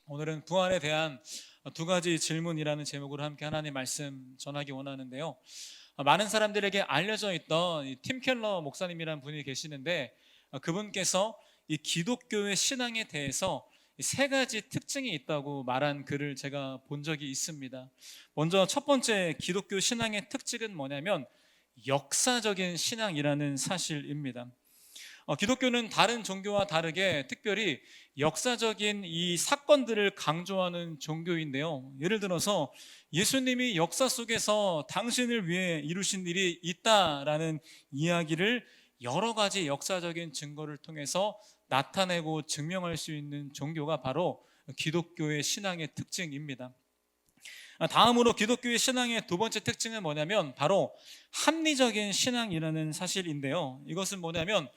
오늘은 부활에 대한 두 가지 질문이라는 제목으로 함께 하나님 말씀 전하기 원하는데요. 많은 사람들에게 알려져 있던 이팀 켈러 목사님이라는 분이 계시는데, 그분께서 이 기독교의 신앙에 대해서 세 가지 특징이 있다고 말한 글을 제가 본 적이 있습니다. 먼저 첫 번째 기독교 신앙의 특징은 뭐냐면 역사적인 신앙이라는 사실입니다. 기독교는 다른 종교와 다르게 특별히 역사적인 이 사건들을 강조하는 종교인데요. 예를 들어서 예수님이 역사 속에서 당신을 위해 이루신 일이 있다라는 이야기를 여러 가지 역사적인 증거를 통해서 나타내고 증명할 수 있는 종교가 바로 기독교의 신앙의 특징입니다. 다음으로 기독교의 신앙의 두 번째 특징은 뭐냐면 바로 합리적인 신앙이라는 사실인데요. 이것은 뭐냐면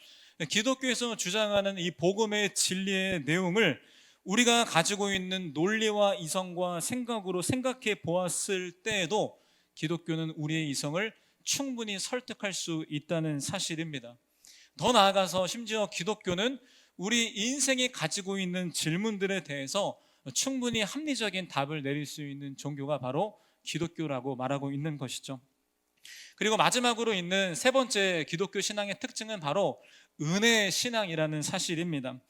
기독교에서 주장하는 이 복음의 진리의 내용을 우리가 가지고 있는 논리와 이성과 생각으로 생각해 보았을 때에도 기독교는 우리의 이성을 충분히 설득할 수 있다는 사실입니다. 더 나아가서 심지어 기독교는 우리 인생이 가지고 있는 질문들에 대해서 충분히 합리적인 답을 내릴 수 있는 종교가 바로 기독교라고 말하고 있는 것이죠. 그리고 마지막으로 있는 세 번째 기독교 신앙의 특징은 바로 은혜 신앙이라는 사실입니다.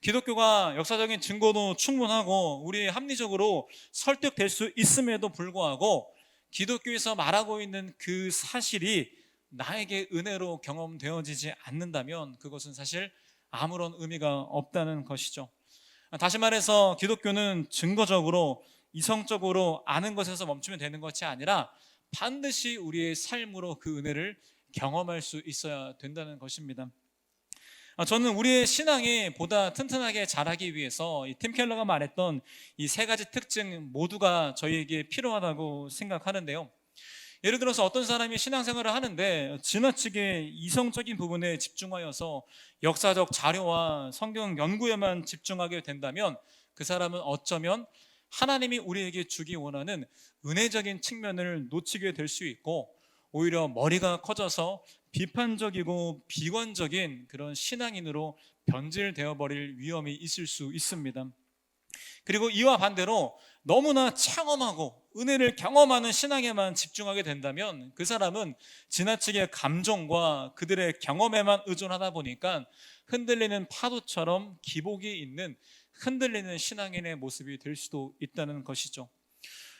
기독교가 역사적인 증거도 충분하고 우리 합리적으로 설득될 수 있음에도 불구하고 기독교에서 말하고 있는 그 사실이 나에게 은혜로 경험되어지지 않는다면 그것은 사실 아무런 의미가 없다는 것이죠. 다시 말해서 기독교는 증거적으로 이성적으로 아는 것에서 멈추면 되는 것이 아니라 반드시 우리의 삶으로 그 은혜를 경험할 수 있어야 된다는 것입니다. 저는 우리의 신앙이 보다 튼튼하게 자라기 위해서 이팀 켈러가 말했던 이 세 가지 특징 모두가 저희에게 필요하다고 생각하는데요. 예를 들어서 어떤 사람이 신앙생활을 하는데 지나치게 이성적인 부분에 집중하여서 역사적 자료와 성경 연구에만 집중하게 된다면 그 사람은 어쩌면 하나님이 우리에게 주기 원하는 은혜적인 측면을 놓치게 될 수 있고 오히려 머리가 커져서 비판적이고 비관적인 그런 신앙인으로 변질되어 버릴 위험이 있을 수 있습니다. 그리고 이와 반대로 너무나 창험하고 은혜를 경험하는 신앙에만 집중하게 된다면 그 사람은 지나치게 감정과 그들의 경험에만 의존하다 보니까 흔들리는 파도처럼 기복이 있는 흔들리는 신앙인의 모습이 될 수도 있다는 것이죠.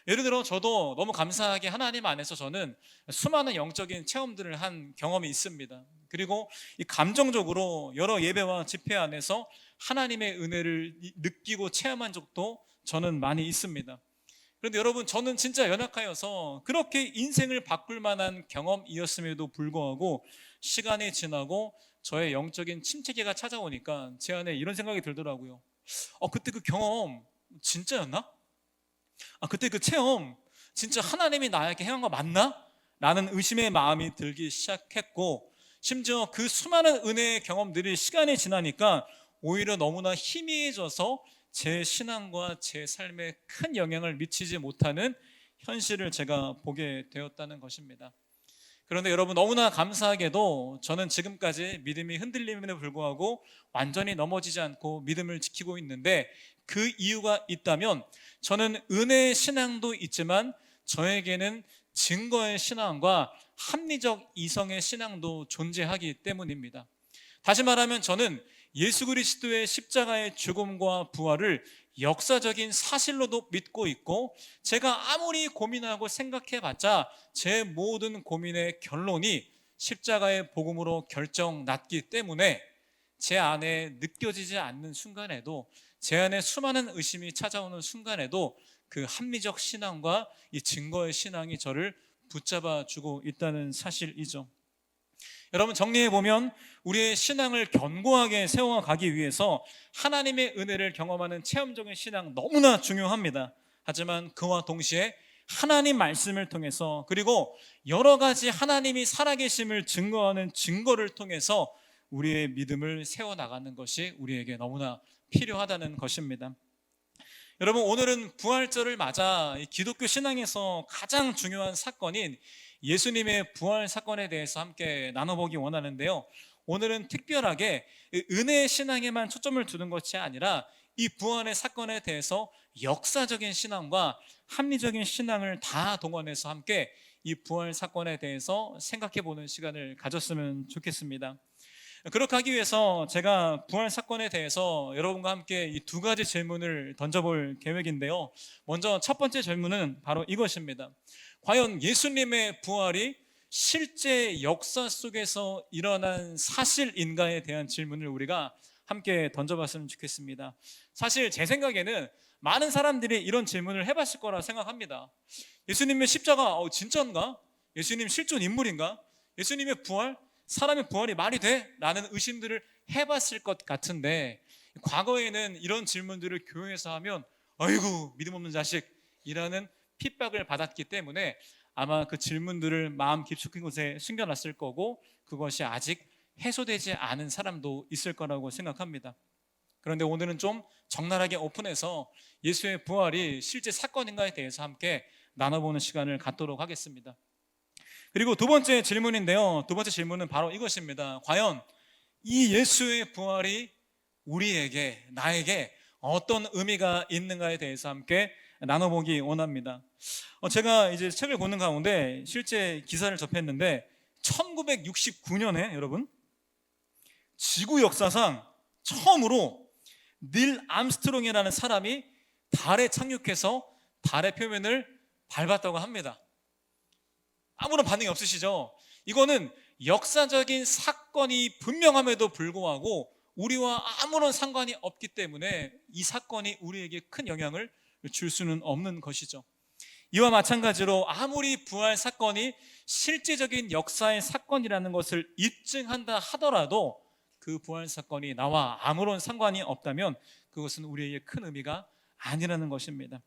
예를 들어 저도 너무 감사하게 하나님 안에서 저는 수많은 영적인 체험들을 한 경험이 있습니다. 그리고 이 감정적으로 여러 예배와 집회 안에서 하나님의 은혜를 느끼고 체험한 적도 저는 많이 있습니다. 그런데 여러분, 저는 진짜 연약하여서 그렇게 인생을 바꿀 만한 경험이었음에도 불구하고 시간이 지나고 저의 영적인 침체기가 찾아오니까 제 안에 이런 생각이 들더라고요. 그때 그 경험 진짜였나? 그때 그 체험 진짜 하나님이 나에게 행한 거 맞나? 라는 의심의 마음이 들기 시작했고, 심지어 그 수많은 은혜의 경험들이 시간이 지나니까 오히려 너무나 희미해져서 제 신앙과 제 삶에 큰 영향을 미치지 못하는 현실을 제가 보게 되었다는 것입니다. 그런데 여러분, 너무나 감사하게도 저는 지금까지 믿음이 흔들림에도 불구하고 완전히 넘어지지 않고 믿음을 지키고 있는데, 그 이유가 있다면 저는 은혜의 신앙도 있지만 저에게는 증거의 신앙과 합리적 이성의 신앙도 존재하기 때문입니다. 다시 말하면 저는 예수 그리스도의 십자가의 죽음과 부활을 역사적인 사실로도 믿고 있고, 제가 아무리 고민하고 생각해봤자 제 모든 고민의 결론이 십자가의 복음으로 결정 났기 때문에 제 안에 느껴지지 않는 순간에도, 제 안에 수많은 의심이 찾아오는 순간에도 그 합리적 신앙과 이 증거의 신앙이 저를 붙잡아 주고 있다는 사실이죠. 여러분, 정리해보면 우리의 신앙을 견고하게 세워가기 위해서 하나님의 은혜를 경험하는 체험적인 신앙 너무나 중요합니다. 하지만 그와 동시에 하나님 말씀을 통해서, 그리고 여러 가지 하나님이 살아계심을 증거하는 증거를 통해서 우리의 믿음을 세워나가는 것이 우리에게 너무나 필요하다는 것입니다. 여러분, 오늘은 부활절을 맞아 기독교 신앙에서 가장 중요한 사건인 예수님의 부활 사건에 대해서 함께 나눠보기 원하는데요. 오늘은 특별하게 은혜의 신앙에만 초점을 두는 것이 아니라 이 부활의 사건에 대해서 역사적인 신앙과 합리적인 신앙을 다 동원해서 함께 이 부활 사건에 대해서 생각해 보는 시간을 가졌으면 좋겠습니다. 그렇게 하기 위해서 제가 부활 사건에 대해서 여러분과 함께 이 두 가지 질문을 던져볼 계획인데요. 먼저 첫 번째 질문은 바로 이것입니다. 과연 예수님의 부활이 실제 역사 속에서 일어난 사실인가에 대한 질문을 우리가 함께 던져봤으면 좋겠습니다. 사실 제 생각에는 많은 사람들이 이런 질문을 해봤을 거라 생각합니다. 예수님의 십자가 진짜인가? 예수님 실존 인물인가? 예수님의 부활? 사람의 부활이 말이 돼? 라는 의심들을 해봤을 것 같은데, 과거에는 이런 질문들을 교회에서 하면 아이고 믿음 없는 자식이라는 핍박을 받았기 때문에 아마 그 질문들을 마음 깊숙이 곳에 숨겨놨을 거고, 그것이 아직 해소되지 않은 사람도 있을 거라고 생각합니다. 그런데 오늘은 좀 적나라하게 오픈해서 예수의 부활이 실제 사건인가에 대해서 함께 나눠보는 시간을 갖도록 하겠습니다. 그리고 두 번째 질문인데요, 두 번째 질문은 바로 이것입니다. 과연 이 예수의 부활이 우리에게, 나에게 어떤 의미가 있는가에 대해서 함께 나눠보기 원합니다. 제가 이제 책을 보는 가운데 실제 기사를 접했는데 1969년에 여러분, 지구 역사상 처음으로 닐 암스트롱이라는 사람이 달에 착륙해서 달의 표면을 밟았다고 합니다. 아무런 반응이 없으시죠? 이거는 역사적인 사건이 분명함에도 불구하고 우리와 아무런 상관이 없기 때문에 이 사건이 우리에게 큰 영향을 줄 수는 없는 것이죠. 이와 마찬가지로 아무리 부활 사건이 실제적인 역사의 사건이라는 것을 입증한다 하더라도 그 부활 사건이 나와 아무런 상관이 없다면 그것은 우리에게 큰 의미가 아니라는 것입니다.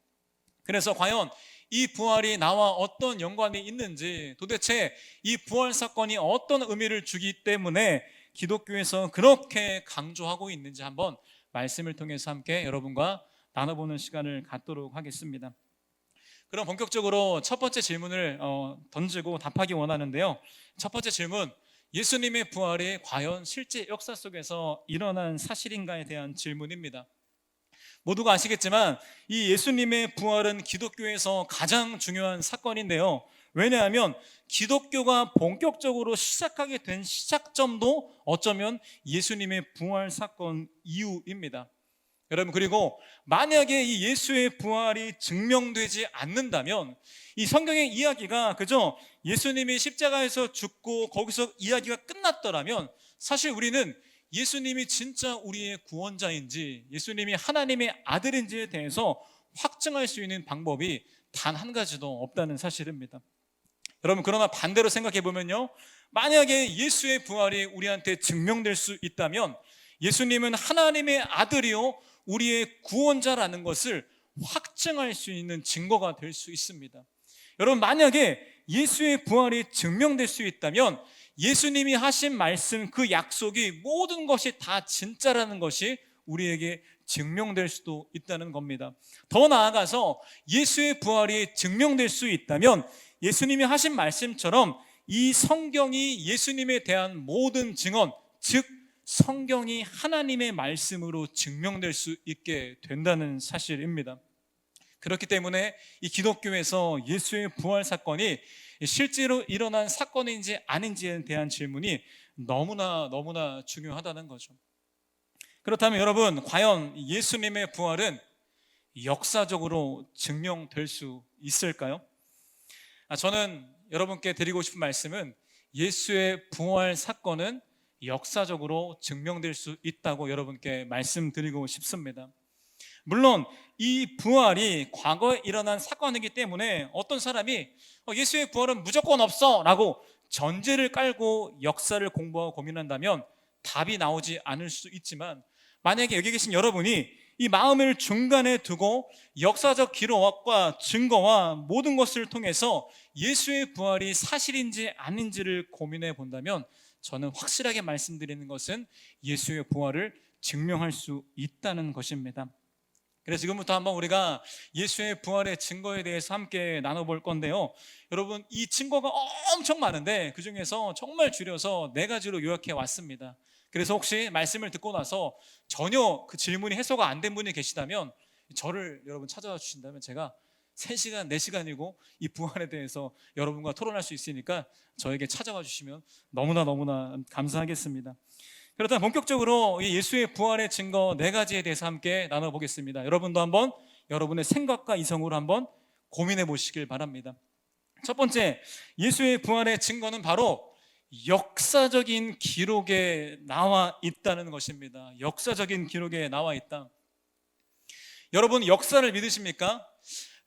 그래서 과연 이 부활이 나와 어떤 연관이 있는지, 도대체 이 부활 사건이 어떤 의미를 주기 때문에 기독교에서 그렇게 강조하고 있는지 한번 말씀을 통해서 함께 여러분과 나눠보는 시간을 갖도록 하겠습니다. 그럼 본격적으로 첫 번째 질문을 던지고 답하기 원하는데요. 첫 번째 질문, 예수님의 부활이 과연 실제 역사 속에서 일어난 사실인가에 대한 질문입니다. 모두가 아시겠지만 이 예수님의 부활은 기독교에서 가장 중요한 사건인데요. 왜냐하면 기독교가 본격적으로 시작하게 된 시작점도 어쩌면 예수님의 부활 사건 이후입니다. 여러분, 그리고 만약에 이 예수의 부활이 증명되지 않는다면 이 성경의 이야기가 그저 예수님이 십자가에서 죽고 거기서 이야기가 끝났더라면 사실 우리는 예수님이 진짜 우리의 구원자인지, 예수님이 하나님의 아들인지에 대해서 확증할 수 있는 방법이 단 한 가지도 없다는 사실입니다. 여러분, 그러나 반대로 생각해 보면요, 만약에 예수의 부활이 우리한테 증명될 수 있다면 예수님은 하나님의 아들이요 우리의 구원자라는 것을 확증할 수 있는 증거가 될 수 있습니다. 여러분, 만약에 예수의 부활이 증명될 수 있다면 예수님이 하신 말씀, 그 약속이 모든 것이 다 진짜라는 것이 우리에게 증명될 수도 있다는 겁니다. 더 나아가서 예수의 부활이 증명될 수 있다면 예수님이 하신 말씀처럼 이 성경이 예수님에 대한 모든 증언, 즉 성경이 하나님의 말씀으로 증명될 수 있게 된다는 사실입니다. 그렇기 때문에 이 기독교에서 예수의 부활 사건이 실제로 일어난 사건인지 아닌지에 대한 질문이 너무나 중요하다는 거죠. 그렇다면 여러분, 과연 예수님의 부활은 역사적으로 증명될 수 있을까요? 저는 여러분께 드리고 싶은 말씀은 예수의 부활 사건은 역사적으로 증명될 수 있다고 여러분께 말씀드리고 싶습니다. 물론 이 부활이 과거에 일어난 사건이기 때문에 어떤 사람이 예수의 부활은 무조건 없어 라고 전제를 깔고 역사를 공부하고 고민한다면 답이 나오지 않을 수 있지만, 만약에 여기 계신 여러분이 이 마음을 중간에 두고 역사적 기록과 증거와 모든 것을 통해서 예수의 부활이 사실인지 아닌지를 고민해 본다면 저는 확실하게 말씀드리는 것은 예수의 부활을 증명할 수 있다는 것입니다. 그래서 지금부터 한번 우리가 예수의 부활의 증거에 대해서 함께 나눠볼 건데요. 여러분, 이 증거가 엄청 많은데 그 중에서 정말 줄여서 4가지로 요약해 왔습니다. 그래서 혹시 말씀을 듣고 나서 전혀 그 질문이 해소가 안 된 분이 계시다면 저를 여러분 찾아와 주신다면 제가 3시간, 4시간이고 이 부활에 대해서 여러분과 토론할 수 있으니까 저에게 찾아와 주시면 너무나 감사하겠습니다. 그렇다면 본격적으로 이 예수의 부활의 증거 4가지에 대해서 함께 나눠보겠습니다. 여러분도 한번 여러분의 생각과 이성으로 한번 고민해 보시길 바랍니다. 첫 번째, 예수의 부활의 증거는 바로 역사적인 기록에 나와 있다는 것입니다. 역사적인 기록에 나와 있다. 여러분, 역사를 믿으십니까?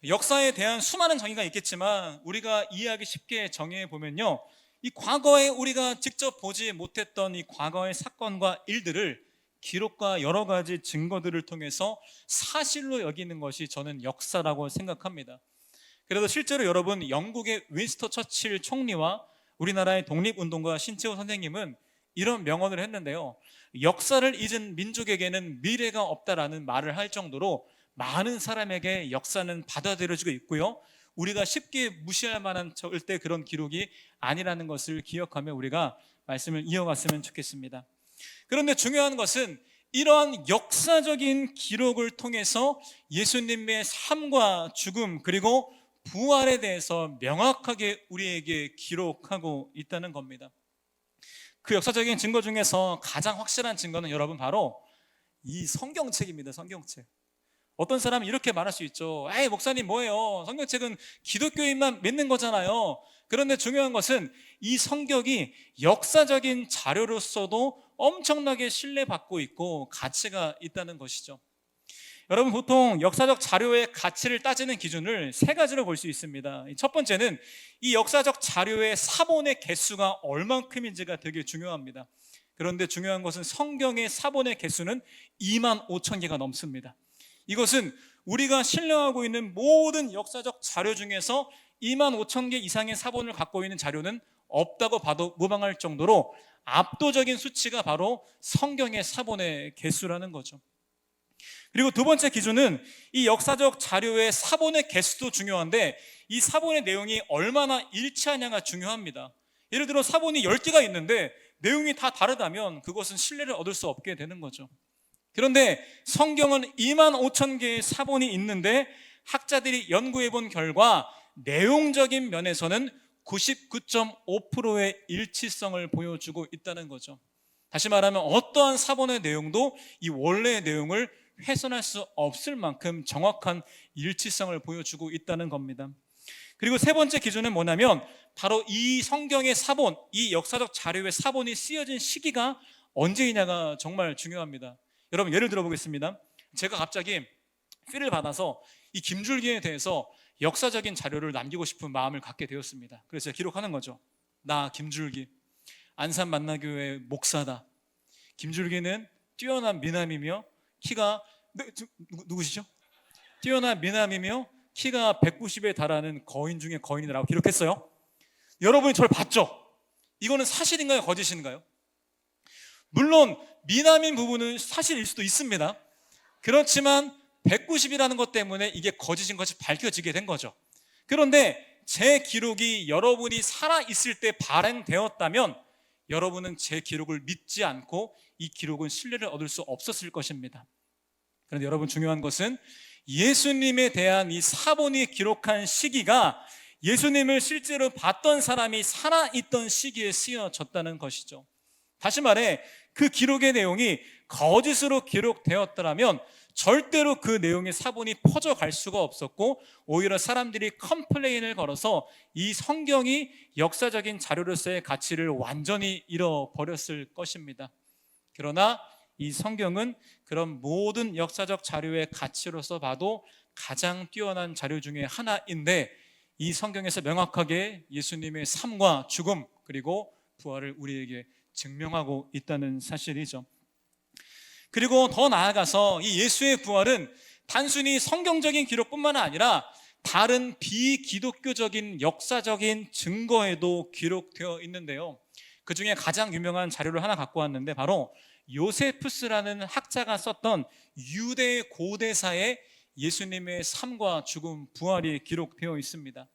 역사에 대한 수많은 정의가 있겠지만 우리가 이해하기 쉽게 정의해 보면요, 이 과거에 우리가 직접 보지 못했던 이 과거의 사건과 일들을 기록과 여러 가지 증거들을 통해서 사실로 여기는 것이 저는 역사라고 생각합니다. 그래서 실제로 여러분, 영국의 윈스턴 처칠 총리와 우리나라의 독립운동가 신채호 선생님은 이런 명언을 했는데요, 역사를 잊은 민족에게는 미래가 없다라는 말을 할 정도로 많은 사람에게 역사는 받아들여지고 있고요, 우리가 쉽게 무시할 만한 절대 그런 기록이 아니라는 것을 기억하며 우리가 말씀을 이어갔으면 좋겠습니다. 그런데 중요한 것은 이러한 역사적인 기록을 통해서 예수님의 삶과 죽음 그리고 부활에 대해서 명확하게 우리에게 기록하고 있다는 겁니다. 그 역사적인 증거 중에서 가장 확실한 증거는 여러분 바로 이 성경책입니다. 성경책. 어떤 사람은 이렇게 말할 수 있죠. 에이, 목사님 뭐예요? 성경책은 기독교인만 믿는 거잖아요. 그런데 중요한 것은 이 성경이 역사적인 자료로서도 엄청나게 신뢰받고 있고 가치가 있다는 것이죠. 여러분, 보통 역사적 자료의 가치를 따지는 기준을 3가지로 볼 수 있습니다. 첫 번째는 이 역사적 자료의 사본의 개수가 얼만큼인지가 되게 중요합니다. 그런데 중요한 것은 성경의 사본의 개수는 25,000개가 넘습니다. 이것은 우리가 신뢰하고 있는 모든 역사적 자료 중에서 25,000개 이상의 사본을 갖고 있는 자료는 없다고 봐도 무방할 정도로 압도적인 수치가 바로 성경의 사본의 개수라는 거죠. 그리고 두 번째 기준은 이 역사적 자료의 사본의 개수도 중요한데 이 사본의 내용이 얼마나 일치하냐가 중요합니다. 예를 들어 사본이 10개가 있는데 내용이 다 다르다면 그것은 신뢰를 얻을 수 없게 되는 거죠. 그런데 성경은 25,000개의 사본이 있는데 학자들이 연구해 본 결과 내용적인 면에서는 99.5%의 일치성을 보여주고 있다는 거죠. 다시 말하면 어떠한 사본의 내용도 이 원래의 내용을 훼손할 수 없을 만큼 정확한 일치성을 보여주고 있다는 겁니다. 그리고 세 번째 기준은 뭐냐면 바로 이 성경의 사본, 이 역사적 자료의 사본이 쓰여진 시기가 언제이냐가 정말 중요합니다. 여러분, 예를 들어 보겠습니다. 제가 갑자기 필을 받아서 이 김줄기에 대해서 역사적인 자료를 남기고 싶은 마음을 갖게 되었습니다. 그래서 제가 기록하는 거죠. 나 김줄기, 안산 만나교회 목사다. 김줄기는 뛰어난 미남이며 키가 누구시죠? 뛰어난 미남이며 키가 190에 달하는 거인 중에 거인이라고 기록했어요. 여러분이 저를 봤죠? 이거는 사실인가요? 거짓인가요? 물론 미남인 부분은 사실일 수도 있습니다. 그렇지만 190이라는 것 때문에 이게 거짓인 것이 밝혀지게 된 거죠. 그런데 제 기록이 여러분이 살아있을 때 발행되었다면 여러분은 제 기록을 믿지 않고 이 기록은 신뢰를 얻을 수 없었을 것입니다. 그런데 여러분, 중요한 것은 예수님에 대한 이 사본이 기록한 시기가 예수님을 실제로 봤던 사람이 살아있던 시기에 쓰여졌다는 것이죠. 다시 말해 그 기록의 내용이 거짓으로 기록되었더라면 절대로 그 내용의 사본이 퍼져갈 수가 없었고 오히려 사람들이 컴플레인을 걸어서 이 성경이 역사적인 자료로서의 가치를 완전히 잃어버렸을 것입니다. 그러나 이 성경은 그런 모든 역사적 자료의 가치로서 봐도 가장 뛰어난 자료 중에 하나인데 이 성경에서 명확하게 예수님의 삶과 죽음 그리고 부활을 우리에게 증명하고 있다는 사실이죠. 그리고 더 나아가서 이 예수의 부활은 단순히 성경적인 기록뿐만 아니라 다른 비기독교적인 역사적인 증거에도 기록되어 있는데요, 그 중에 가장 유명한 자료를 하나 갖고 왔는데 바로 요세푸스라는 학자가 썼던 유대 고대사에 예수님의 삶과 죽음, 부활이 기록되어 있습니다.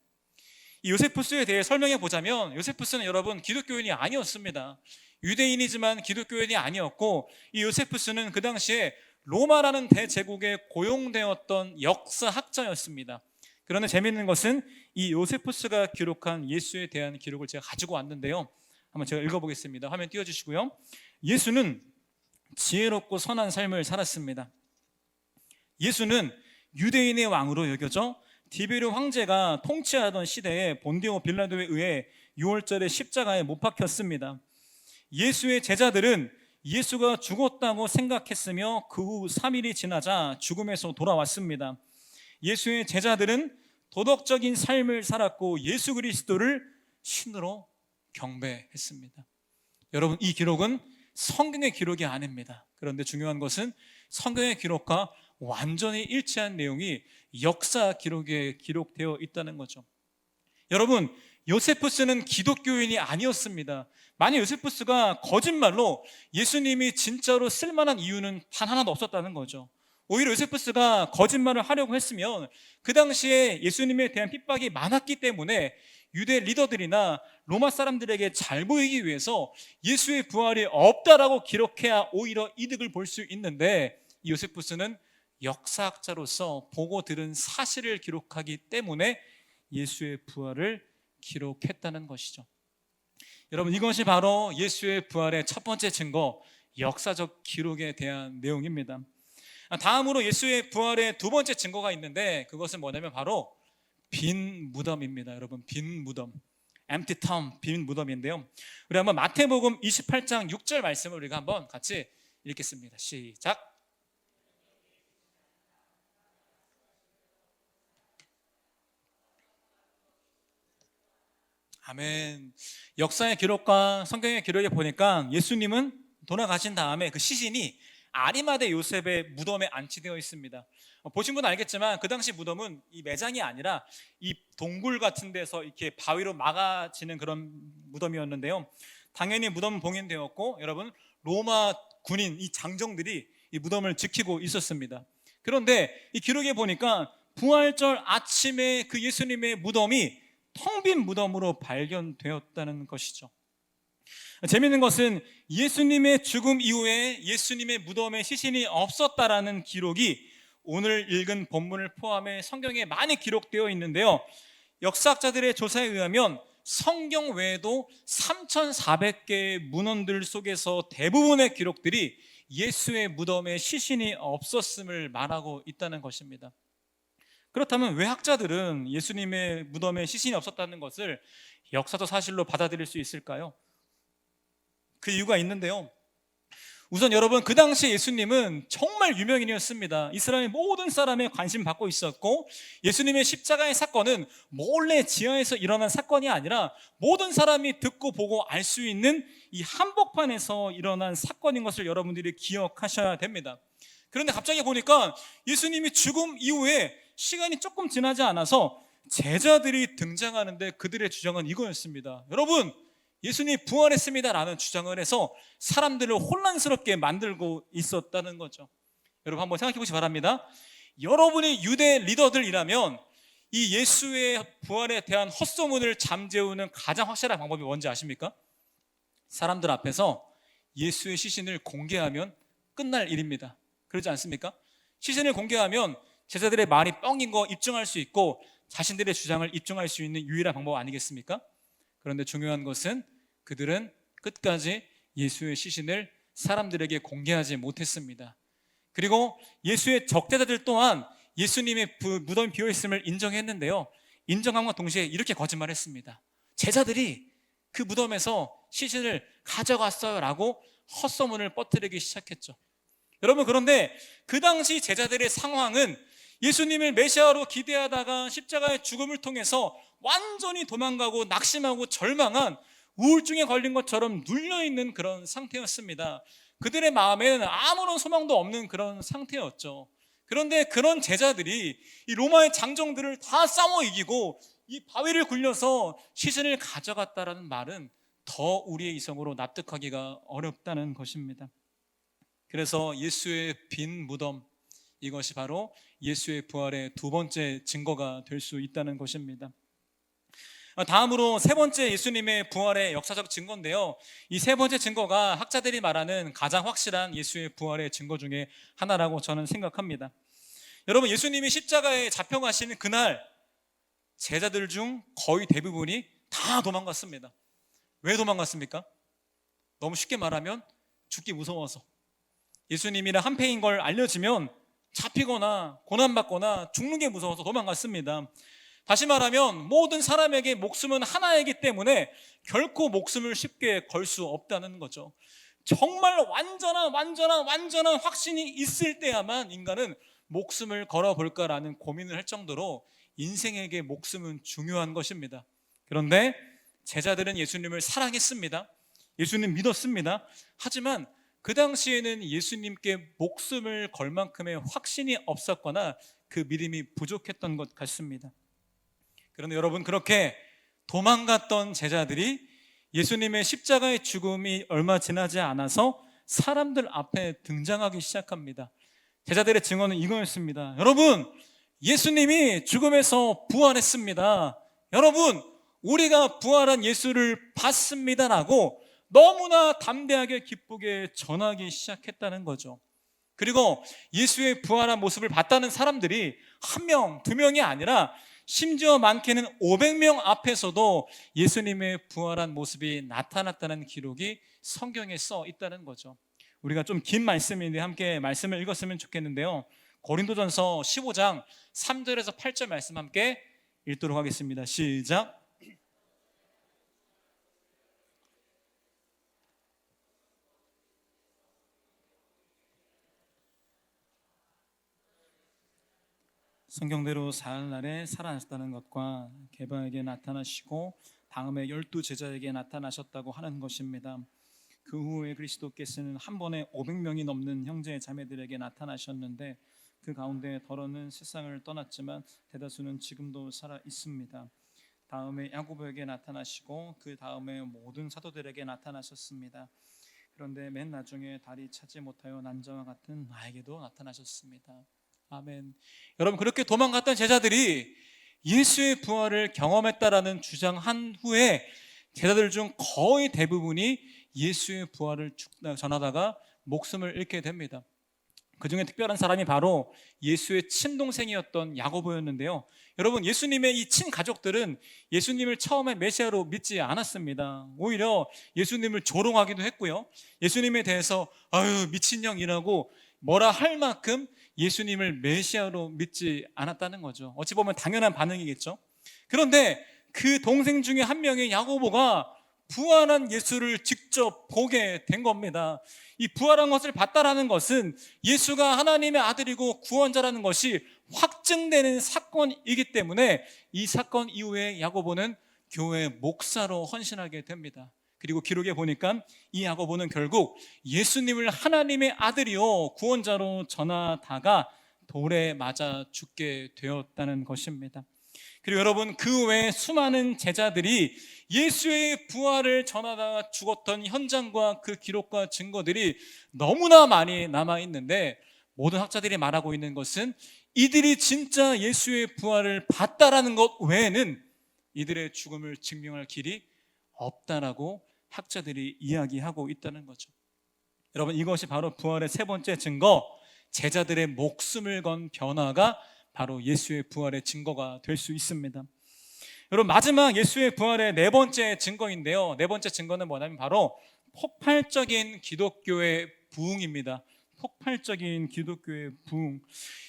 이 요세푸스에 대해 설명해 보자면, 요세푸스는 여러분 기독교인이 아니었습니다. 유대인이지만 기독교인이 아니었고, 이 요세푸스는 그 당시에 로마라는 대제국에 고용되었던 역사학자였습니다. 그런데 재미있는 것은 이 요세푸스가 기록한 예수에 대한 기록을 제가 가지고 왔는데요, 한번 제가 읽어보겠습니다. 화면 띄워주시고요. 예수는 지혜롭고 선한 삶을 살았습니다. 예수는 유대인의 왕으로 여겨져 디베르 황제가 통치하던 시대에 본디오 빌라도에 의해 6월절에 십자가에 못 박혔습니다. 예수의 제자들은 예수가 죽었다고 생각했으며 그 후 3일이 지나자 죽음에서 돌아왔습니다. 예수의 제자들은 도덕적인 삶을 살았고 예수 그리스도를 신으로 경배했습니다. 여러분, 이 기록은 성경의 기록이 아닙니다. 그런데 중요한 것은 성경의 기록과 완전히 일치한 내용이 역사 기록에 기록되어 있다는 거죠. 여러분, 요세푸스는 기독교인이 아니었습니다. 만약 요세푸스가 거짓말로 예수님이 진짜로 쓸만한 이유는 단 하나도 없었다는 거죠. 오히려 요세푸스가 거짓말을 하려고 했으면 그 당시에 예수님에 대한 핍박이 많았기 때문에 유대 리더들이나 로마 사람들에게 잘 보이기 위해서 예수의 부활이 없다라고 기록해야 오히려 이득을 볼 수 있는데, 이 요세푸스는 역사학자로서 보고 들은 사실을 기록하기 때문에 예수의 부활을 기록했다는 것이죠. 여러분, 이것이 바로 예수의 부활의 첫 번째 증거, 역사적 기록에 대한 내용입니다. 다음으로 예수의 부활의 두 번째 증거가 있는데, 그것은 뭐냐면 바로 빈 무덤입니다. 여러분, 빈 무덤, empty tomb, 빈 무덤인데요, 우리 한번 마태복음 28장 6절 말씀을 우리가 한번 같이 읽겠습니다. 시작. 아멘. 역사의 기록과 성경의 기록에 보니까 예수님은 돌아가신 다음에 그 시신이 아리마대 요셉의 무덤에 안치되어 있습니다. 보신 분은 알겠지만 그 당시 무덤은 이 매장이 아니라 이 동굴 같은 데서 이렇게 바위로 막아지는 그런 무덤이었는데요, 당연히 무덤은 봉인되었고, 여러분, 로마 군인 이 장정들이 이 무덤을 지키고 있었습니다. 그런데 이 기록에 보니까 부활절 아침에 그 예수님의 무덤이 텅 빈 무덤으로 발견되었다는 것이죠. 재미있는 것은 예수님의 죽음 이후에 예수님의 무덤에 시신이 없었다라는 기록이 오늘 읽은 본문을 포함해 성경에 많이 기록되어 있는데요, 역사학자들의 조사에 의하면 성경 외에도 3,400개의 문헌들 속에서 대부분의 기록들이 예수의 무덤에 시신이 없었음을 말하고 있다는 것입니다. 그렇다면 왜 학자들은 예수님의 무덤에 시신이 없었다는 것을 역사적 사실로 받아들일 수 있을까요? 그 이유가 있는데요, 우선 여러분, 그 당시 예수님은 정말 유명인이었습니다. 이스라엘 모든 사람의 관심 받고 있었고, 예수님의 십자가의 사건은 몰래 지하에서 일어난 사건이 아니라 모든 사람이 듣고 보고 알 수 있는 이 한복판에서 일어난 사건인 것을 여러분들이 기억하셔야 됩니다. 그런데 갑자기 보니까 예수님이 죽음 이후에 시간이 조금 지나지 않아서 제자들이 등장하는데, 그들의 주장은 이거였습니다. 여러분, 예수님이 부활했습니다 라는 주장을 해서 사람들을 혼란스럽게 만들고 있었다는 거죠. 여러분, 한번 생각해 보시기 바랍니다. 여러분이 유대 리더들이라면 이 예수의 부활에 대한 헛소문을 잠재우는 가장 확실한 방법이 뭔지 아십니까? 사람들 앞에서 예수의 시신을 공개하면 끝날 일입니다. 그렇지 않습니까? 시신을 공개하면 제자들의 말이 뻥인 거 입증할 수 있고 자신들의 주장을 입증할 수 있는 유일한 방법 아니겠습니까? 그런데 중요한 것은 그들은 끝까지 예수의 시신을 사람들에게 공개하지 못했습니다. 그리고 예수의 적대자들 또한 예수님의 무덤이 비어있음을 인정했는데요, 인정함과 동시에 이렇게 거짓말했습니다. 제자들이 그 무덤에서 시신을 가져갔어요 라고 헛소문을 퍼뜨리기 시작했죠. 여러분, 그런데 그 당시 제자들의 상황은 예수님을 메시아로 기대하다가 십자가의 죽음을 통해서 완전히 도망가고 낙심하고 절망한, 우울증에 걸린 것처럼 눌려있는 그런 상태였습니다. 그들의 마음에는 아무런 소망도 없는 그런 상태였죠. 그런데 그런 제자들이 이 로마의 장정들을 다 싸워 이기고 이 바위를 굴려서 시신을 가져갔다라는 말은 더 우리의 이성으로 납득하기가 어렵다는 것입니다. 그래서 예수의 빈 무덤, 이것이 바로 예수의 부활의 두 번째 증거가 될 수 있다는 것입니다. 다음으로 세 번째 예수님의 부활의 역사적 증거인데요. 이 세 번째 증거가 학자들이 말하는 가장 확실한 예수의 부활의 증거 중에 하나라고 저는 생각합니다. 여러분, 예수님이 십자가에 잡혀가시는 그날 제자들 중 거의 대부분이 다 도망갔습니다. 왜 도망갔습니까? 너무 쉽게 말하면 죽기 무서워서. 예수님이랑 한패인 걸 알려지면 잡히거나 고난받거나 죽는 게 무서워서 도망갔습니다. 다시 말하면 모든 사람에게 목숨은 하나이기 때문에 결코 목숨을 쉽게 걸 수 없다는 거죠. 정말 완전한 확신이 있을 때야만 인간은 목숨을 걸어볼까라는 고민을 할 정도로 인생에게 목숨은 중요한 것입니다. 그런데 제자들은 예수님을 사랑했습니다. 예수님 믿었습니다. 하지만 그 당시에는 예수님께 목숨을 걸 만큼의 확신이 없었거나 그 믿음이 부족했던 것 같습니다. 그런데 여러분, 그렇게 도망갔던 제자들이 예수님의 십자가의 죽음이 얼마 지나지 않아서 사람들 앞에 등장하기 시작합니다. 제자들의 증언은 이거였습니다. 여러분, 예수님이 죽음에서 부활했습니다. 여러분, 우리가 부활한 예수를 봤습니다라고 너무나 담대하게 기쁘게 전하기 시작했다는 거죠. 그리고 예수의 부활한 모습을 봤다는 사람들이 한 명, 두 명이 아니라 심지어 많게는 500명 앞에서도 예수님의 부활한 모습이 나타났다는 기록이 성경에 써 있다는 거죠. 우리가 좀 긴 말씀인데 함께 말씀을 읽었으면 좋겠는데요. 고린도전서 15장 3절에서 8절 말씀 함께 읽도록 하겠습니다. 시작. 성경대로 사흘날에 살아나셨다는 것과 게바에게 나타나시고 다음에 12제자에게 나타나셨다고 하는 것입니다. 그 후에 그리스도께서는 한 번에 500명이 넘는 형제 자매들에게 나타나셨는데 그 가운데 더러는 세상을 떠났지만 대다수는 지금도 살아 있습니다. 다음에 야고보에게 나타나시고 그 다음에 모든 사도들에게 나타나셨습니다. 그런데 맨 나중에 다리 찾지 못하여 난자와 같은 나에게도 나타나셨습니다. 아멘. 여러분, 그렇게 도망갔던 제자들이 예수의 부활을 경험했다라는 주장한 후에 제자들 중 거의 대부분이 예수의 부활을 전하다가 목숨을 잃게 됩니다. 그 중에 특별한 사람이 바로 예수의 친동생이었던 야고보였는데요. 여러분, 예수님의 이 친가족들은 예수님을 처음에 메시아로 믿지 않았습니다. 오히려 예수님을 조롱하기도 했고요. 예수님에 대해서 아유 미친년이라고 뭐라 할 만큼 예수님을 메시아로 믿지 않았다는 거죠. 어찌 보면 당연한 반응이겠죠. 그런데 그 동생 중에 한 명의 야고보가 부활한 예수를 직접 보게 된 겁니다. 이 부활한 것을 봤다라는 것은 예수가 하나님의 아들이고 구원자라는 것이 확증되는 사건이기 때문에 이 사건 이후에 야고보는 교회 목사로 헌신하게 됩니다. 그리고 기록에 보니까 이 야고보는 결국 예수님을 하나님의 아들이요 구원자로 전하다가 돌에 맞아 죽게 되었다는 것입니다. 그리고 여러분, 그 외에 수많은 제자들이 예수의 부활을 전하다가 죽었던 현장과 그 기록과 증거들이 너무나 많이 남아있는데 모든 학자들이 말하고 있는 것은 이들이 진짜 예수의 부활을 봤다라는 것 외에는 이들의 죽음을 증명할 길이 없다라고 학자들이 이야기하고 있다는 거죠. 여러분, 이것이 바로 부활의 세 번째 증거, 제자들의 목숨을 건 변화가 바로 예수의 부활의 증거가 될 수 있습니다. 여러분, 마지막 예수의 부활의 네 번째 증거인데요. 네 번째 증거는 뭐냐면 바로 폭발적인 기독교의 부흥입니다. 폭발적인 기독교의 부흥.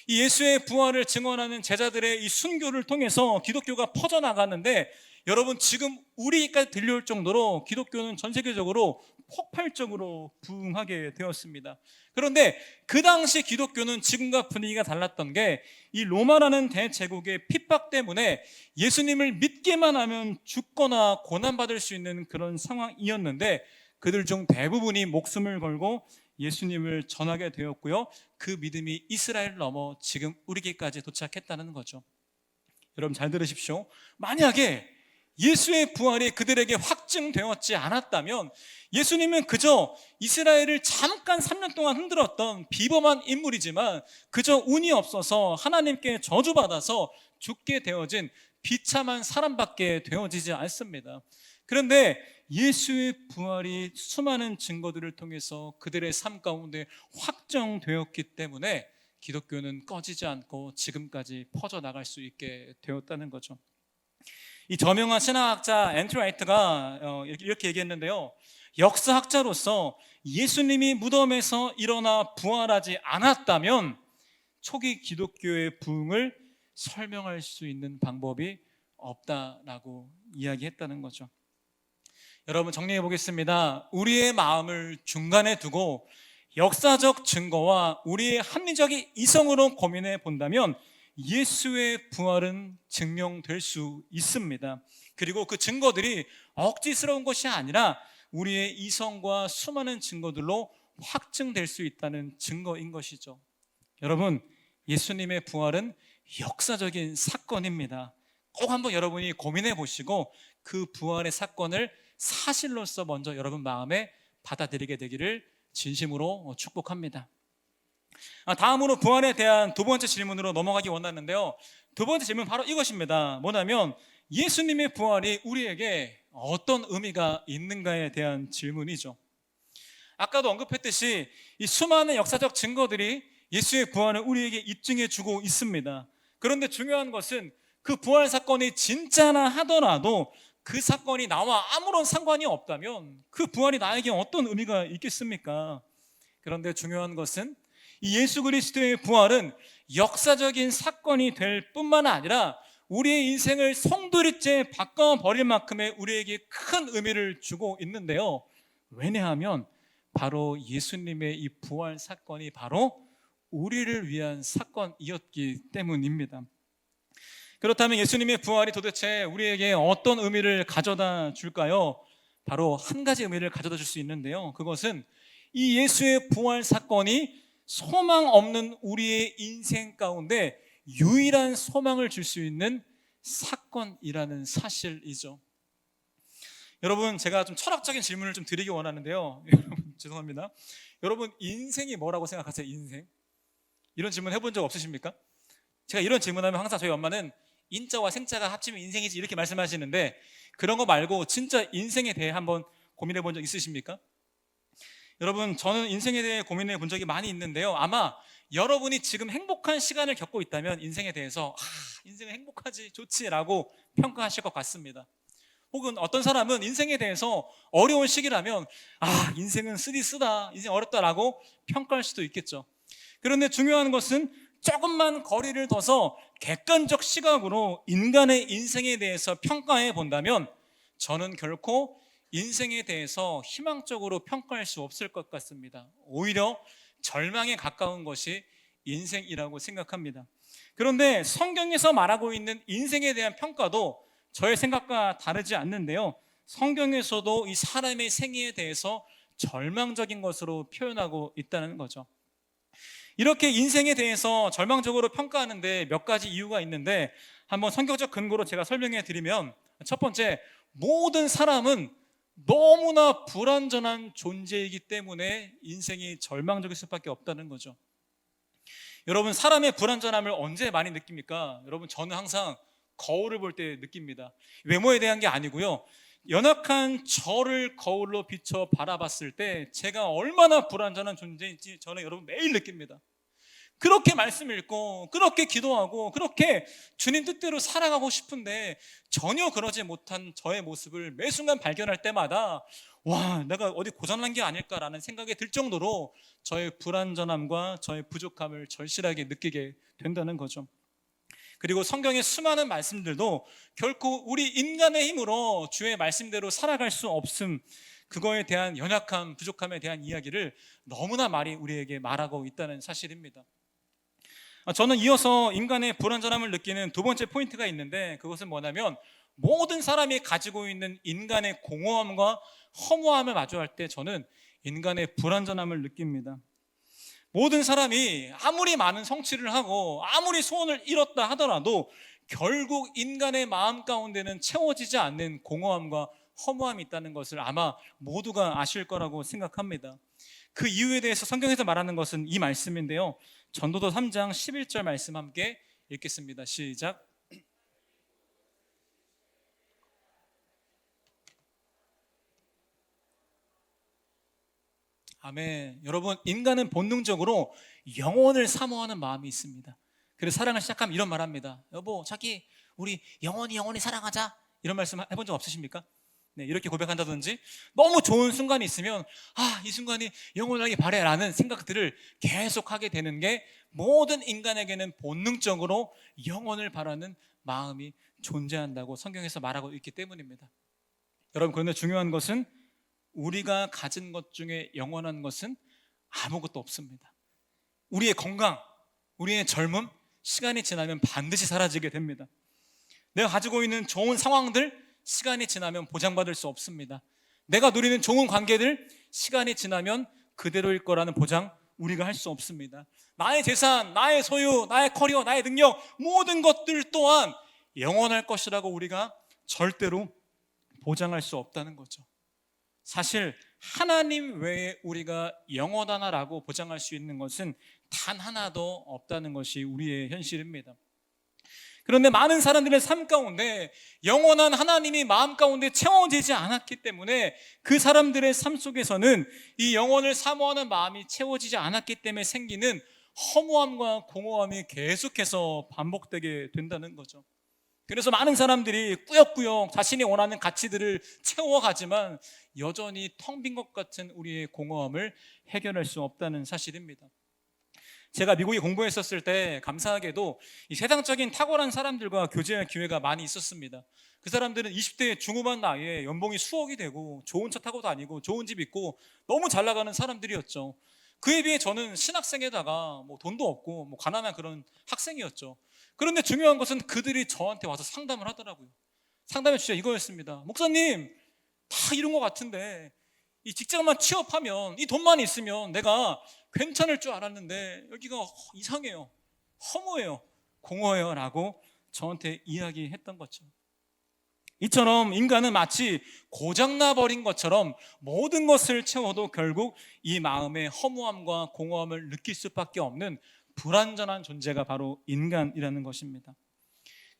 이 예수의 부활을 증언하는 제자들의 이 순교를 통해서 기독교가 퍼져나가는데 여러분, 지금 우리까지 들려올 정도로 기독교는 전 세계적으로 폭발적으로 부흥하게 되었습니다. 그런데 그 당시 기독교는 지금과 분위기가 달랐던 게 이 로마라는 대제국의 핍박 때문에 예수님을 믿기만 하면 죽거나 고난받을 수 있는 그런 상황이었는데 그들 중 대부분이 목숨을 걸고 예수님을 전하게 되었고요. 그 믿음이 이스라엘을 넘어 지금 우리에게까지 도착했다는 거죠. 여러분, 잘 들으십시오. 만약에 예수의 부활이 그들에게 확증되었지 않았다면 예수님은 그저 이스라엘을 잠깐 3년 동안 흔들었던 비범한 인물이지만 그저 운이 없어서 하나님께 저주받아서 죽게 되어진 비참한 사람밖에 되어지지 않습니다. 그런데 예수의 부활이 수많은 증거들을 통해서 그들의 삶 가운데 확정되었기 때문에 기독교는 꺼지지 않고 지금까지 퍼져나갈 수 있게 되었다는 거죠. 이 저명한 신학자 앤드류 라이트가 이렇게 얘기했는데요, 역사학자로서 예수님이 무덤에서 일어나 부활하지 않았다면 초기 기독교의 부흥을 설명할 수 있는 방법이 없다라고 이야기했다는 거죠. 여러분, 정리해 보겠습니다. 우리의 마음을 중간에 두고 역사적 증거와 우리의 합리적 이성으로 고민해 본다면 예수의 부활은 증명될 수 있습니다. 그리고 그 증거들이 억지스러운 것이 아니라 우리의 이성과 수많은 증거들로 확증될 수 있다는 증거인 것이죠. 여러분, 예수님의 부활은 역사적인 사건입니다. 꼭 한번 여러분이 고민해 보시고 그 부활의 사건을 사실로서 먼저 여러분 마음에 받아들이게 되기를 진심으로 축복합니다. 다음으로 부활에 대한 두 번째 질문으로 넘어가기 원하는데요, 두 번째 질문 바로 이것입니다. 뭐냐면 예수님의 부활이 우리에게 어떤 의미가 있는가에 대한 질문이죠. 아까도 언급했듯이 이 수많은 역사적 증거들이 예수의 부활을 우리에게 입증해 주고 있습니다. 그런데 중요한 것은 그 부활 사건이 진짜나 하더라도 그 사건이 나와 아무런 상관이 없다면 그 부활이 나에게 어떤 의미가 있겠습니까? 그런데 중요한 것은 이 예수 그리스도의 부활은 역사적인 사건이 될 뿐만 아니라 우리의 인생을 송두리째 바꿔버릴 만큼의 우리에게 큰 의미를 주고 있는데요, 왜냐하면 바로 예수님의 이 부활 사건이 바로 우리를 위한 사건이었기 때문입니다. 그렇다면 예수님의 부활이 도대체 우리에게 어떤 의미를 가져다 줄까요? 바로 한 가지 의미를 가져다 줄 수 있는데요, 그것은 이 예수의 부활 사건이 소망 없는 우리의 인생 가운데 유일한 소망을 줄 수 있는 사건이라는 사실이죠. 여러분, 제가 좀 철학적인 질문을 좀 드리기 원하는데요. 여러분, 죄송합니다. 여러분, 인생이 뭐라고 생각하세요? 인생? 이런 질문 해본 적 없으십니까? 제가 이런 질문하면 항상 저희 엄마는 인자와 생자가 합치면 인생이지 이렇게 말씀하시는데, 그런 거 말고 진짜 인생에 대해 한번 고민해 본 적 있으십니까? 여러분, 저는 인생에 대해 고민해 본 적이 많이 있는데요, 아마 여러분이 지금 행복한 시간을 겪고 있다면 인생에 대해서 인생은 행복하지, 좋지 라고 평가하실 것 같습니다. 혹은 어떤 사람은 인생에 대해서 어려운 시기라면 인생은 쓰다, 인생 어렵다라고 평가할 수도 있겠죠. 그런데 중요한 것은 조금만 거리를 둬서 객관적 시각으로 인간의 인생에 대해서 평가해 본다면 저는 결코 인생에 대해서 희망적으로 평가할 수 없을 것 같습니다. 오히려 절망에 가까운 것이 인생이라고 생각합니다. 그런데 성경에서 말하고 있는 인생에 대한 평가도 저의 생각과 다르지 않는데요, 성경에서도 이 사람의 생애에 대해서 절망적인 것으로 표현하고 있다는 거죠. 이렇게 인생에 대해서 절망적으로 평가하는데 몇 가지 이유가 있는데 한번 성경적 근거로 제가 설명해 드리면, 첫 번째, 모든 사람은 너무나 불완전한 존재이기 때문에 인생이 절망적일 수밖에 없다는 거죠. 여러분, 사람의 불완전함을 언제 많이 느낍니까? 여러분, 저는 항상 거울을 볼 때 느낍니다. 외모에 대한 게 아니고요, 연약한 저를 거울로 비춰 바라봤을 때 제가 얼마나 불완전한 존재인지 저는 여러분 매일 느낍니다. 그렇게 말씀 읽고 그렇게 기도하고 그렇게 주님 뜻대로 살아가고 싶은데 전혀 그러지 못한 저의 모습을 매 순간 발견할 때마다 내가 어디 고장난 게 아닐까라는 생각이 들 정도로 저의 불완전함과 저의 부족함을 절실하게 느끼게 된다는 거죠. 그리고 성경의 수많은 말씀들도 결코 우리 인간의 힘으로 주의 말씀대로 살아갈 수 없음, 그거에 대한 연약함, 부족함에 대한 이야기를 너무나 많이 우리에게 말하고 있다는 사실입니다. 저는 이어서 인간의 불완전함을 느끼는 두 번째 포인트가 있는데, 그것은 뭐냐면 모든 사람이 가지고 있는 인간의 공허함과 허무함을 마주할 때 저는 인간의 불완전함을 느낍니다. 모든 사람이 아무리 많은 성취를 하고 아무리 소원을 이뤘다 하더라도 결국 인간의 마음 가운데는 채워지지 않는 공허함과 허무함이 있다는 것을 아마 모두가 아실 거라고 생각합니다. 그 이유에 대해서 성경에서 말하는 것은 이 말씀인데요, 전도서 3장 11절 말씀 함께 읽겠습니다. 시작. 아멘. 여러분, 인간은 본능적으로 영혼을 사모하는 마음이 있습니다. 그래서 사랑을 시작하면 이런 말 합니다. 여보, 자기 우리 영원히 사랑하자. 이런 말씀 해본 적 없으십니까? 네, 이렇게 고백한다든지, 너무 좋은 순간이 있으면 이 순간이 영원하게 바래라는 생각들을 계속하게 되는 게 모든 인간에게는 본능적으로 영원을 바라는 마음이 존재한다고 성경에서 말하고 있기 때문입니다. 여러분, 그런데 중요한 것은 우리가 가진 것 중에 영원한 것은 아무것도 없습니다. 우리의 건강, 우리의 젊음, 시간이 지나면 반드시 사라지게 됩니다. 내가 가지고 있는 좋은 상황들, 시간이 지나면 보장받을 수 없습니다. 내가 누리는 좋은 관계들, 시간이 지나면 그대로일 거라는 보장 우리가 할 수 없습니다. 나의 재산, 나의 소유, 나의 커리어, 나의 능력, 모든 것들 또한 영원할 것이라고 우리가 절대로 보장할 수 없다는 거죠. 사실 하나님 외에 우리가 영원하다라고 보장할 수 있는 것은 단 하나도 없다는 것이 우리의 현실입니다. 그런데 많은 사람들의 삶 가운데 영원한 하나님이 마음 가운데 채워지지 않았기 때문에 그 사람들의 삶 속에서는 이 영원을 사모하는 마음이 채워지지 않았기 때문에 생기는 허무함과 공허함이 계속해서 반복되게 된다는 거죠. 그래서 많은 사람들이 꾸역꾸역 자신이 원하는 가치들을 채워가지만 여전히 텅 빈 것 같은 우리의 공허함을 해결할 수 없다는 사실입니다. 제가 미국에 공부했었을 때 감사하게도 이 세상적인 탁월한 사람들과 교제할 기회가 많이 있었습니다. 그 사람들은 20대 중후반 나이에 연봉이 수억이 되고 좋은 차 타고 다니고 좋은 집 있고 너무 잘 나가는 사람들이었죠. 그에 비해 저는 신학생에다가 돈도 없고 가난한 그런 학생이었죠. 그런데 중요한 것은 그들이 저한테 와서 상담을 하더라고요. 상담의 주제가 이거였습니다. 목사님, 다 이런 것 같은데 이 직장만 취업하면, 이 돈만 있으면 내가 괜찮을 줄 알았는데 여기가 이상해요, 허무해요, 공허해요 라고 저한테 이야기했던 거죠. 이처럼 인간은 마치 고장나 버린 것처럼 모든 것을 채워도 결국 이 마음의 허무함과 공허함을 느낄 수밖에 없는 불완전한 존재가 바로 인간이라는 것입니다.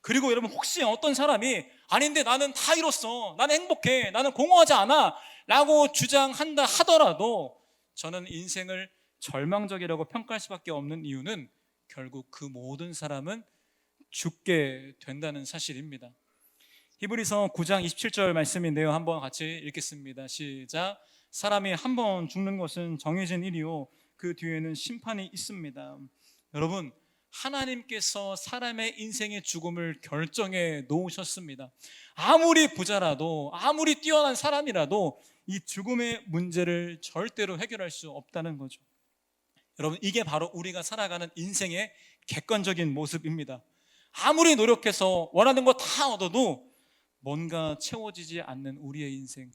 그리고 여러분, 혹시 어떤 사람이 아닌데 나는 다 이뤘어, 나는 행복해, 나는 공허하지 않아 라고 주장한다 하더라도 저는 인생을 절망적이라고 평가할 수밖에 없는 이유는 결국 그 모든 사람은 죽게 된다는 사실입니다. 히브리서 9장 27절 말씀인데요, 한번 같이 읽겠습니다. 시작. 사람이 한 번 죽는 것은 정해진 일이요 그 뒤에는 심판이 있습니다. 여러분, 하나님께서 사람의 인생의 죽음을 결정해 놓으셨습니다. 아무리 부자라도, 아무리 뛰어난 사람이라도 이 죽음의 문제를 절대로 해결할 수 없다는 거죠. 여러분, 이게 바로 우리가 살아가는 인생의 객관적인 모습입니다. 아무리 노력해서 원하는 거 다 얻어도 뭔가 채워지지 않는 우리의 인생,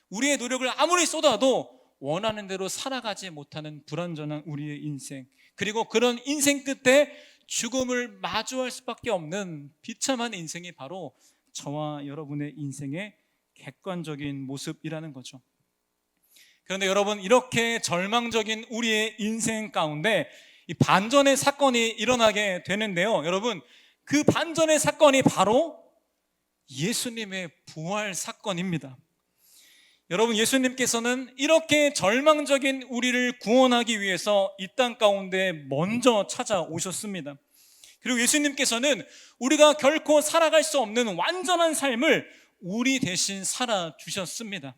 우리의 노력을 아무리 쏟아도 원하는 대로 살아가지 못하는 불완전한 우리의 인생, 그리고 그런 인생 끝에 죽음을 마주할 수밖에 없는 비참한 인생이 바로 저와 여러분의 인생의 객관적인 모습이라는 거죠. 그런데 여러분, 이렇게 절망적인 우리의 인생 가운데 이 반전의 사건이 일어나게 되는데요, 여러분, 그 반전의 사건이 바로 예수님의 부활 사건입니다. 여러분, 예수님께서는 이렇게 절망적인 우리를 구원하기 위해서 이 땅 가운데 먼저 찾아오셨습니다. 그리고 예수님께서는 우리가 결코 살아갈 수 없는 완전한 삶을 우리 대신 살아주셨습니다.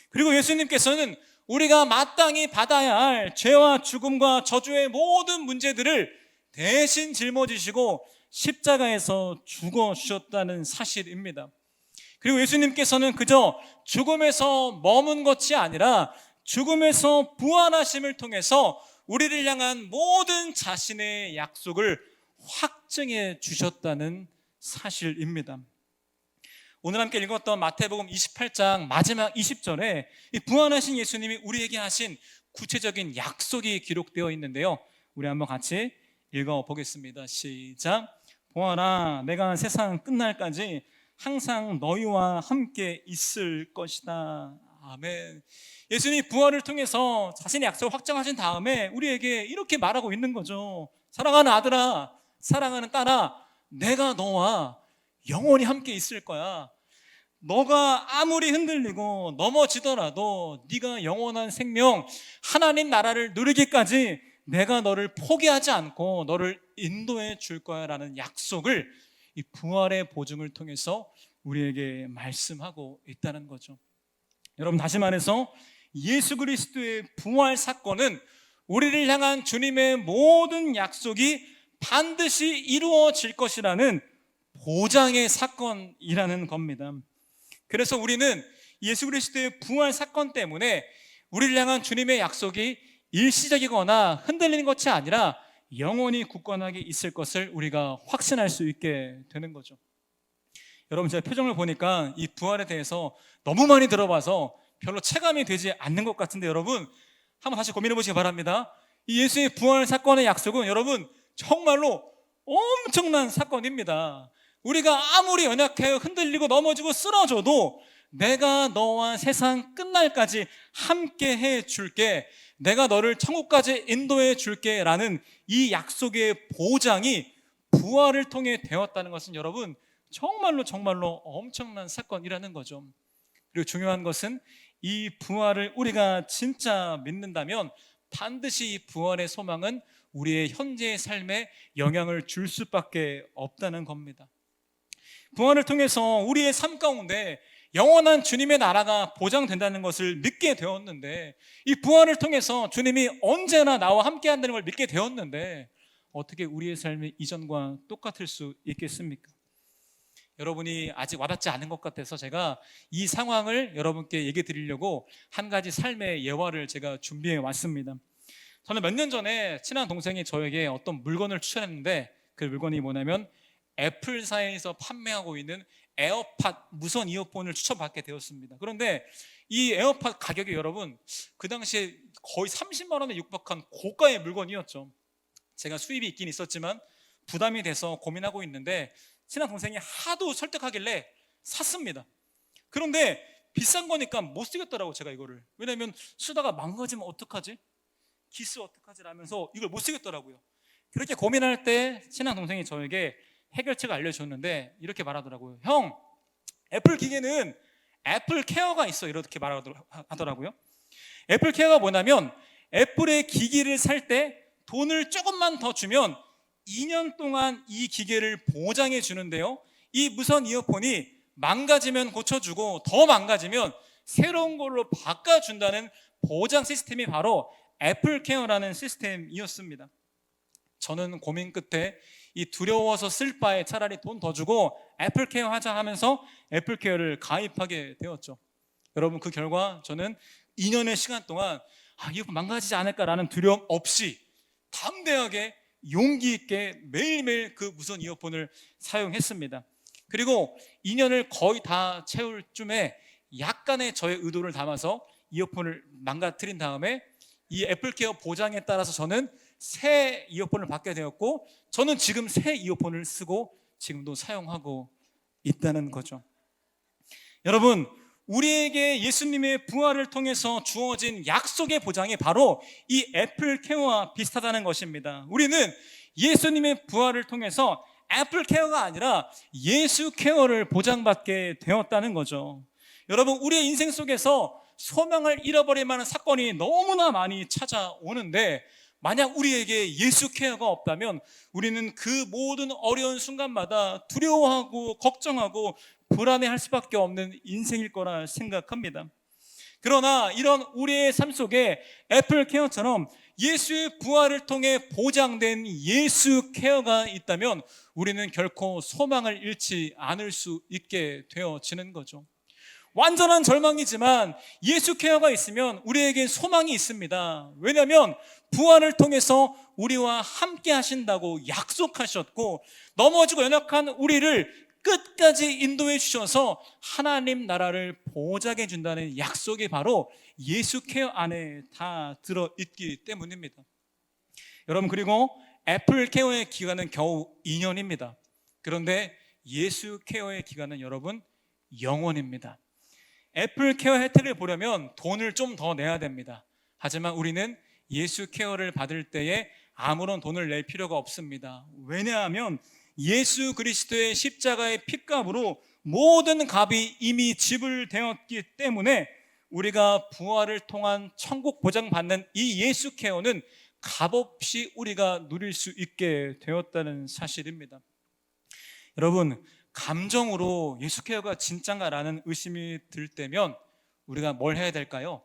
그리고 예수님께서는 우리가 마땅히 받아야 할 죄와 죽음과 저주의 모든 문제들을 대신 짊어지시고 십자가에서 죽어주셨다는 사실입니다. 그리고 예수님께서는 그저 죽음에서 머문 것이 아니라 죽음에서 부활하심을 통해서 우리를 향한 모든 자신의 약속을 확증해 주셨다는 사실입니다. 오늘 함께 읽었던 마태복음 28장 마지막 20절에 이 부활하신 예수님이 우리에게 하신 구체적인 약속이 기록되어 있는데요, 우리 한번 같이 읽어보겠습니다. 시작. 보아라, 내가 세상 끝날까지 항상 너희와 함께 있을 것이다. 아멘. 예수님이 부활을 통해서 자신의 약속을 확정하신 다음에 우리에게 이렇게 말하고 있는 거죠. 사랑하는 아들아, 사랑하는 딸아, 내가 너와 영원히 함께 있을 거야. 너가 아무리 흔들리고 넘어지더라도 네가 영원한 생명, 하나님 나라를 누리기까지 내가 너를 포기하지 않고 너를 인도해 줄 거야 라는 약속을 이 부활의 보증을 통해서 우리에게 말씀하고 있다는 거죠. 여러분, 다시 말해서 예수 그리스도의 부활 사건은 우리를 향한 주님의 모든 약속이 반드시 이루어질 것이라는 보장의 사건이라는 겁니다. 그래서 우리는 예수 그리스도의 부활 사건 때문에 우리를 향한 주님의 약속이 일시적이거나 흔들리는 것이 아니라 영원히 굳건하게 있을 것을 우리가 확신할 수 있게 되는 거죠. 여러분, 제 표정을 보니까 이 부활에 대해서 너무 많이 들어봐서 별로 체감이 되지 않는 것 같은데, 여러분 한번 다시 고민해 보시기 바랍니다. 이 예수의 부활 사건의 약속은 여러분 정말로 엄청난 사건입니다. 우리가 아무리 연약해 흔들리고 넘어지고 쓰러져도 내가 너와 세상 끝날까지 함께 해 줄게, 내가 너를 천국까지 인도해 줄게 라는 이 약속의 보장이 부활을 통해 되었다는 것은 여러분 정말로 엄청난 사건이라는 거죠. 그리고 중요한 것은 이 부활을 우리가 진짜 믿는다면 반드시 이 부활의 소망은 우리의 현재의 삶에 영향을 줄 수밖에 없다는 겁니다. 부활을 통해서 우리의 삶 가운데 영원한 주님의 나라가 보장된다는 것을 믿게 되었는데, 이 부활을 통해서 주님이 언제나 나와 함께 한다는 걸 믿게 되었는데 어떻게 우리의 삶이 이전과 똑같을 수 있겠습니까? 여러분이 아직 와닿지 않은 것 같아서 제가 이 상황을 여러분께 얘기 드리려고 한 가지 삶의 예화를 제가 준비해 왔습니다. 저는 몇 년 전에 친한 동생이 저에게 어떤 물건을 추천했는데, 그 물건이 뭐냐면 애플사에서 판매하고 있는 에어팟 무선 이어폰을 추천받게 되었습니다. 그런데 이 에어팟 가격이 여러분 그 당시에 거의 30만 원에 육박한 고가의 물건이었죠. 제가 수입이 있긴 있었지만 부담이 돼서 고민하고 있는데 친한 동생이 하도 설득하길래 샀습니다. 그런데 비싼 거니까 못 쓰겠더라고, 제가 이거를. 왜냐면 쓰다가 망가지면 어떡하지? 기스 어떡하지? 라면서 이걸 못 쓰겠더라고요. 그렇게 고민할 때 친한 동생이 저에게 해결책을 알려줬는데 이렇게 말하더라고요. 형, 애플 기계는 애플 케어가 있어, 이렇게 말하더라고요. 애플 케어가 뭐냐면 애플의 기기를 살 때 돈을 조금만 더 주면 2년 동안 이 기계를 보장해 주는데요, 이 무선 이어폰이 망가지면 고쳐주고 더 망가지면 새로운 걸로 바꿔준다는 보장 시스템이 바로 애플 케어라는 시스템이었습니다. 저는 고민 끝에 이 두려워서 쓸 바에 차라리 돈 더 주고 애플 케어 하자 하면서 애플 케어를 가입하게 되었죠. 여러분, 그 결과 저는 2년의 시간 동안 이거 망가지지 않을까라는 두려움 없이 담대하게 용기 있게 매일매일 그 무선 이어폰을 사용했습니다. 그리고 2년을 거의 다 채울 쯤에 약간의 저의 의도를 담아서 이어폰을 망가뜨린 다음에 이 애플케어 보장에 따라서 저는 새 이어폰을 받게 되었고, 저는 지금 새 이어폰을 쓰고 지금도 사용하고 있다는 거죠. 여러분, 우리에게 예수님의 부활을 통해서 주어진 약속의 보장이 바로 이 애플 케어와 비슷하다는 것입니다. 우리는 예수님의 부활을 통해서 애플 케어가 아니라 예수 케어를 보장받게 되었다는 거죠. 여러분, 우리의 인생 속에서 소망을 잃어버릴 만한 사건이 너무나 많이 찾아오는데, 만약 우리에게 예수 케어가 없다면 우리는 그 모든 어려운 순간마다 두려워하고 걱정하고 불안해할 수밖에 없는 인생일 거라 생각합니다. 그러나 이런 우리의 삶 속에 애플 케어처럼 예수의 부활을 통해 보장된 예수 케어가 있다면 우리는 결코 소망을 잃지 않을 수 있게 되어지는 거죠. 완전한 절망이지만 예수 케어가 있으면 우리에게 소망이 있습니다. 왜냐하면 부활을 통해서 우리와 함께 하신다고 약속하셨고, 넘어지고 연약한 우리를 끝까지 인도해 주셔서 하나님 나라를 보장해 준다는 약속이 바로 예수 케어 안에 다 들어있기 때문입니다. 여러분, 그리고 애플 케어의 기간은 겨우 2년입니다. 그런데 예수 케어의 기간은 여러분 영원입니다. 애플 케어 혜택을 보려면 돈을 좀 더 내야 됩니다. 하지만 우리는 예수 케어를 받을 때에 아무런 돈을 낼 필요가 없습니다. 왜냐하면 예수 그리스도의 십자가의 핏값으로 모든 값이 이미 지불되었기 때문에 우리가 부활을 통한 천국 보장받는 이 예수 케어는 값없이 우리가 누릴 수 있게 되었다는 사실입니다. 여러분, 감정으로 예수 케어가 진짠가라는 의심이 들 때면 우리가 뭘 해야 될까요?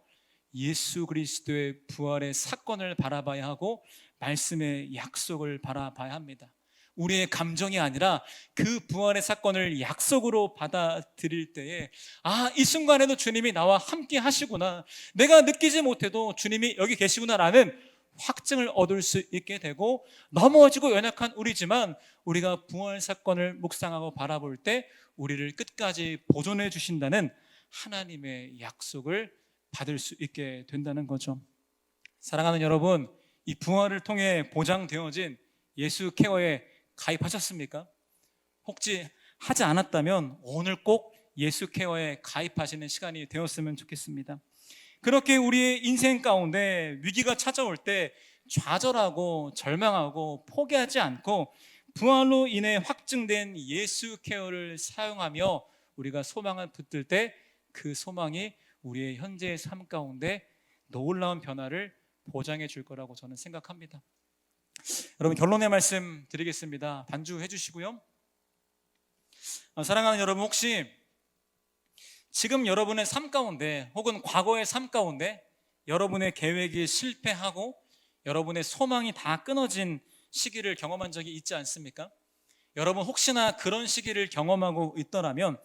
예수 그리스도의 부활의 사건을 바라봐야 하고 말씀의 약속을 바라봐야 합니다. 우리의 감정이 아니라 그 부활의 사건을 약속으로 받아들일 때에 이 순간에도 주님이 나와 함께 하시구나, 내가 느끼지 못해도 주님이 여기 계시구나라는 확증을 얻을 수 있게 되고, 넘어지고 연약한 우리지만 우리가 부활 사건을 묵상하고 바라볼 때 우리를 끝까지 보존해 주신다는 하나님의 약속을 받을 수 있게 된다는 거죠. 사랑하는 여러분, 이 부활을 통해 보장되어진 예수 케어에 가입하셨습니까? 혹시 하지 않았다면 오늘 꼭 예수 케어에 가입하시는 시간이 되었으면 좋겠습니다. 그렇게 우리의 인생 가운데 위기가 찾아올 때 좌절하고 절망하고 포기하지 않고 부활로 인해 확증된 예수 케어를 사용하며 우리가 소망을 붙들 때 그 소망이 우리의 현재의 삶 가운데 놀라운 변화를 보장해 줄 거라고 저는 생각합니다. 여러분, 결론의 말씀 드리겠습니다. 반주해 주시고요. 사랑하는 여러분, 혹시 지금 여러분의 삶 가운데 혹은 과거의 삶 가운데 여러분의 계획이 실패하고 여러분의 소망이 다 끊어진 시기를 경험한 적이 있지 않습니까? 여러분, 혹시나 그런 시기를 경험하고 있더라면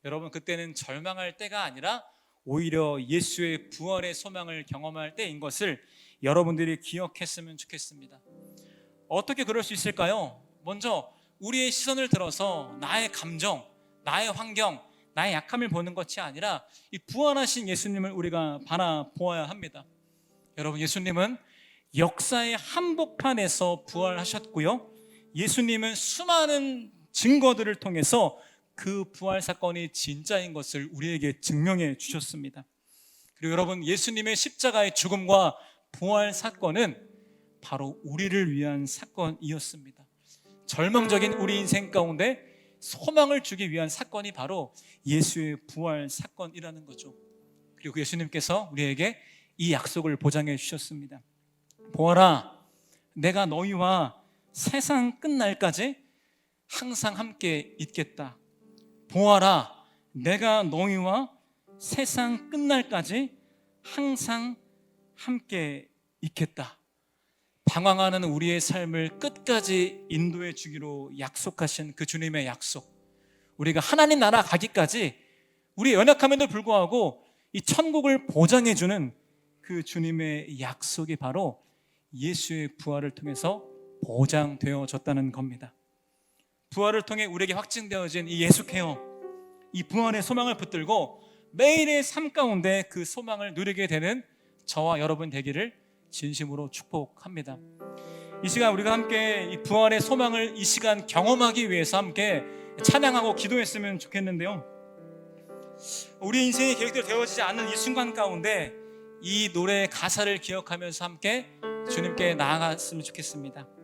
여러분, 그때는 절망할 때가 아니라 오히려 예수의 부활의 소망을 경험할 때인 것을 여러분들이 기억했으면 좋겠습니다. 어떻게 그럴 수 있을까요? 먼저 우리의 시선을 들어서 나의 감정, 나의 환경, 나의 약함을 보는 것이 아니라 이 부활하신 예수님을 우리가 바라보아야 합니다. 여러분, 예수님은 역사의 한복판에서 부활하셨고요, 예수님은 수많은 증거들을 통해서 그 부활 사건이 진짜인 것을 우리에게 증명해 주셨습니다. 그리고 여러분, 예수님의 십자가의 죽음과 부활 사건은 바로 우리를 위한 사건이었습니다. 절망적인 우리 인생 가운데 소망을 주기 위한 사건이 바로 예수의 부활 사건이라는 거죠. 그리고 예수님께서 우리에게 이 약속을 보장해 주셨습니다. 보아라, 내가 너희와 세상 끝날까지 항상 함께 있겠다. 보아라, 내가 너희와 세상 끝날까지 항상 함께 있겠다. 방황하는 우리의 삶을 끝까지 인도해 주기로 약속하신 그 주님의 약속, 우리가 하나님 나라 가기까지 우리의 연약함에도 불구하고 이 천국을 보장해 주는 그 주님의 약속이 바로 예수의 부활을 통해서 보장되어졌다는 겁니다. 부활을 통해 우리에게 확증되어진 이 예수 케어, 이 부활의 소망을 붙들고 매일의 삶 가운데 그 소망을 누리게 되는 저와 여러분 되기를 진심으로 축복합니다. 이 시간 우리가 함께 이 부활의 소망을 이 시간 경험하기 위해서 함께 찬양하고 기도했으면 좋겠는데요, 우리 인생이 계획대로 되어지지 않는 이 순간 가운데 이 노래의 가사를 기억하면서 함께 주님께 나아갔으면 좋겠습니다.